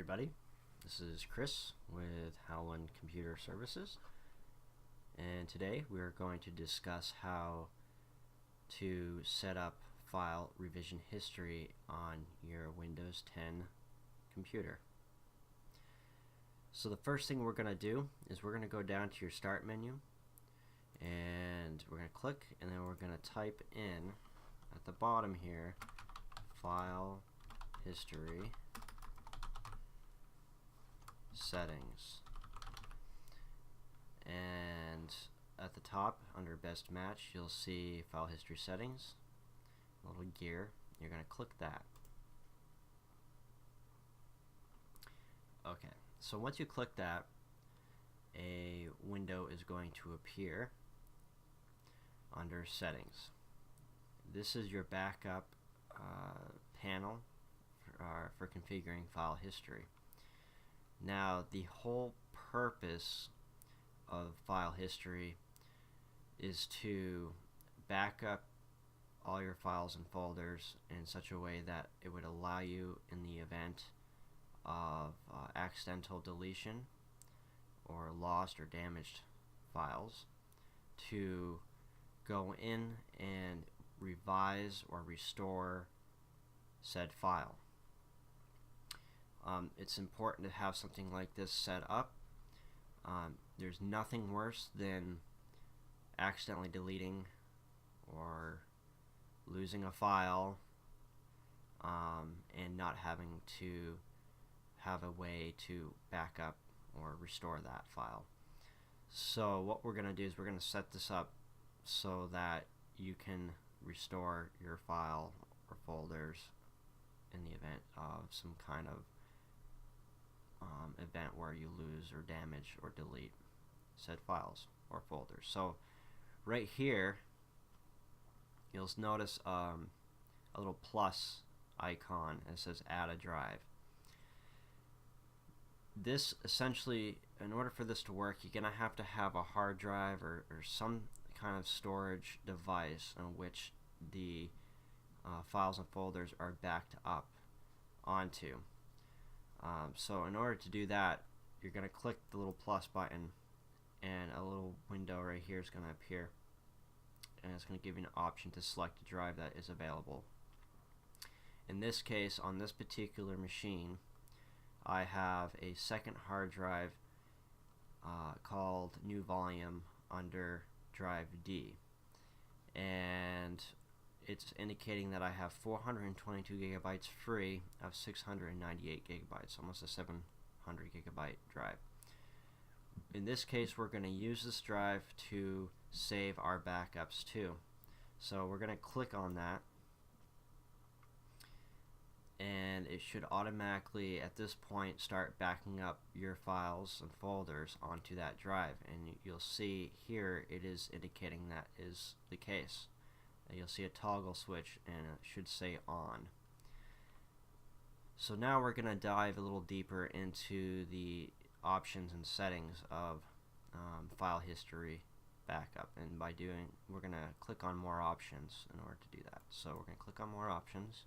everybody. This is Chris with Howland Computer Services, and today we're going to discuss how to set up file revision history on your Windows 10 computer. So the first thing we're going to do is we're going to go down to your Start menu, and we're going to click, and then we're going to type in at the bottom here, File History Settings, and at the top under Best Match you'll see File History Settings, a little gear. You're going to click that. Okay, so once you click that, a window is going to appear under Settings. This is your backup panel for configuring file history. Now, the whole purpose of file history is to back up all your files and folders in such a way that it would allow you, in the event of accidental deletion or lost or damaged files, to go in and revise or restore said file. It's important to have something like this set up. There's nothing worse than accidentally deleting or losing a file and not having to have a way to back up or restore that file. So what we're going to do is we're going to set this up so that you can restore your file or folders in the event of some kind of event where you lose or damage or delete said files or folders. So right here you'll notice a little plus icon that says add a drive. This essentially, in order for this to work, you're going to have a hard drive or some kind of storage device in which the files and folders are backed up onto. So in order to do that, you're going to click the little plus button, and a little window right here is going to appear, and it's going to give you an option to select a drive that is available. In this case, on this particular machine, I have a second hard drive called New Volume under Drive D, and it's indicating that I have 422 gigabytes free of 698 gigabytes, almost a 700 gigabyte drive. In this case, we're going to use this drive to save our backups too. So we're going to click on that, and it should automatically at this point start backing up your files and folders onto that drive, and you'll see here it is indicating that is the case. You'll see a toggle switch and it should say on. So now we're going to dive a little deeper into the options and settings of file history backup, and we're going to click on more options in order to do that. So we're going to click on more options.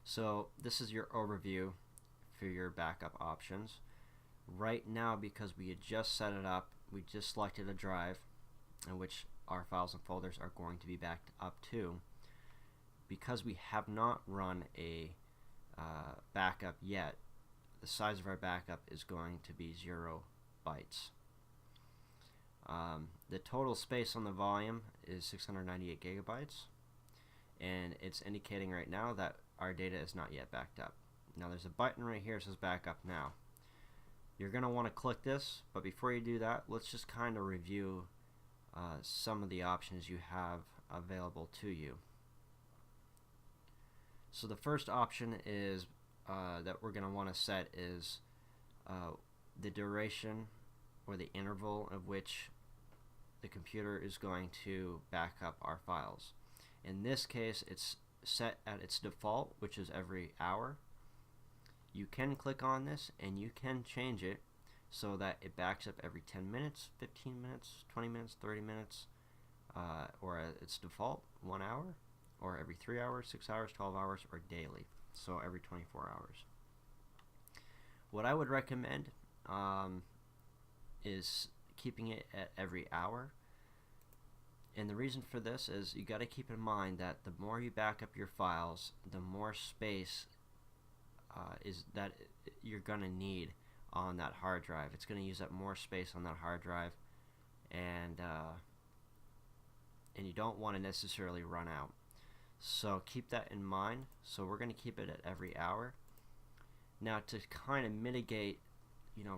So this is your overview for your backup options. Right now, because we had just set it up, we just selected a drive in which our files and folders are going to be backed up to. Because we have not run a backup yet, the size of our backup is going to be 0 bytes. The total space on the volume is 698 gigabytes, and it's indicating right now that our data is not yet backed up. Now there's a button right here that says backup now. You're going to want to click this, but before you do that, let's just kind of review some of the options you have available to you. So the first option is that we're going to want to set is the duration or the interval of which the computer is going to back up our files. In this case, it's set at its default, which is every hour. You can click on this and you can change it so that it backs up every 10 minutes, 15 minutes, 20 minutes, 30 minutes, or its default 1 hour, or every 3 hours, 6 hours, 12 hours, or daily. so every 24 hours. What I would recommend is keeping it at every hour. And the reason for this is you got to keep in mind that the more you back up your files, the more space is that you're going to need on that hard drive. It's going to use up more space on that hard drive, and you don't want to necessarily run out. So keep that in mind. So we're going to keep it at every hour. Now, to kind of mitigate,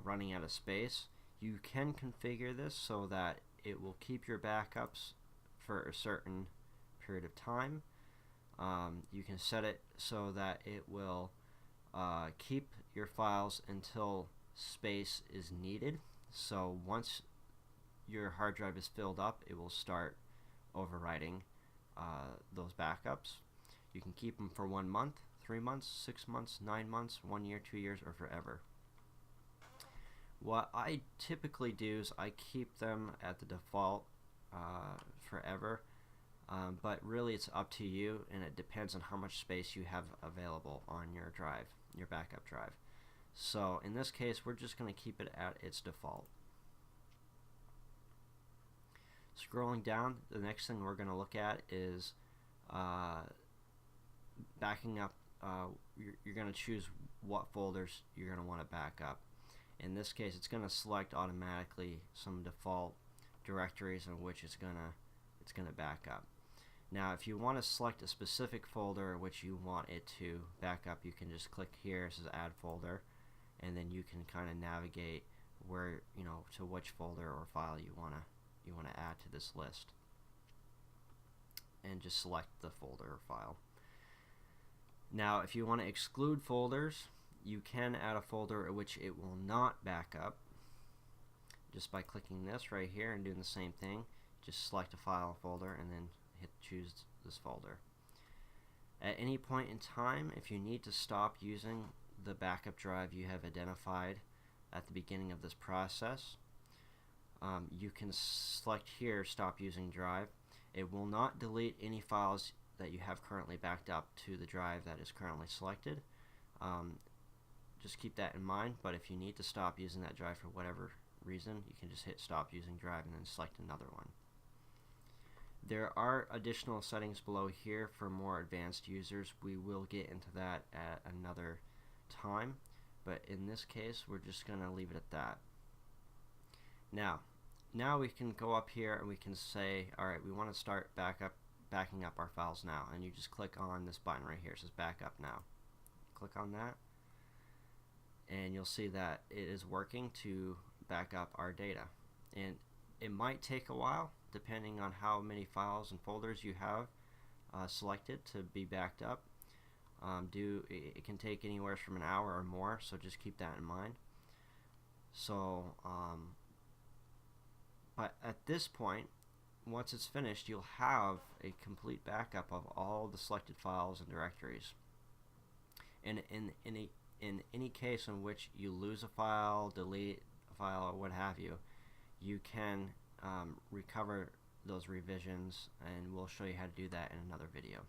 running out of space, you can configure this so that it will keep your backups for a certain period of time. You can set it so that it will keep your files until space is needed. So once your hard drive is filled up, it will start overwriting those backups. You can keep them for 1 month, 3 months, 6 months, 9 months, 1 year, 2 years, or forever. What I typically do is I keep them at the default forever, but really it's up to you, and it depends on how much space you have available on your drive, your backup drive. So in this case, we're just going to keep it at its default. Scrolling down, the next thing we're going to look at is backing up. You're going to choose what folders you're going to want to back up. In this case, it's going to select automatically some default directories in which it's going to back up. Now, if you want to select a specific folder which you want it to back up, you can just click here. It says Add Folder, and then you can kind of navigate where to which folder or file you want to add to this list, and just select the folder or file. Now, if you want to exclude folders, you can add a folder which it will not back up just by clicking this right here and doing the same thing. Just select a file folder and then hit choose this folder. At any point in time, if you need to stop using the backup drive you have identified at the beginning of this process, you can select here Stop Using Drive. It will not delete any files that you have currently backed up to the drive that is currently selected. Just keep that in mind, but if you need to stop using that drive for whatever reason, you can just hit Stop Using Drive and then select another one. There are additional settings below here for more advanced users. We will get into that at another time, but in this case we're just going to leave it at that. Now we can go up here and we can say, alright, we want to start backing up our files now, and you just click on this button right here. It says Backup Now. Click on that, and you'll see that it is working to back up our data. And it might take a while depending on how many files and folders you have selected to be backed up. It can take anywhere from an hour or more, so just keep that in mind. So but at this point, once it's finished, you'll have a complete backup of all the selected files and directories. And in any case in which you lose a file, delete a file, or what have you, you can recover those revisions, and we'll show you how to do that in another video.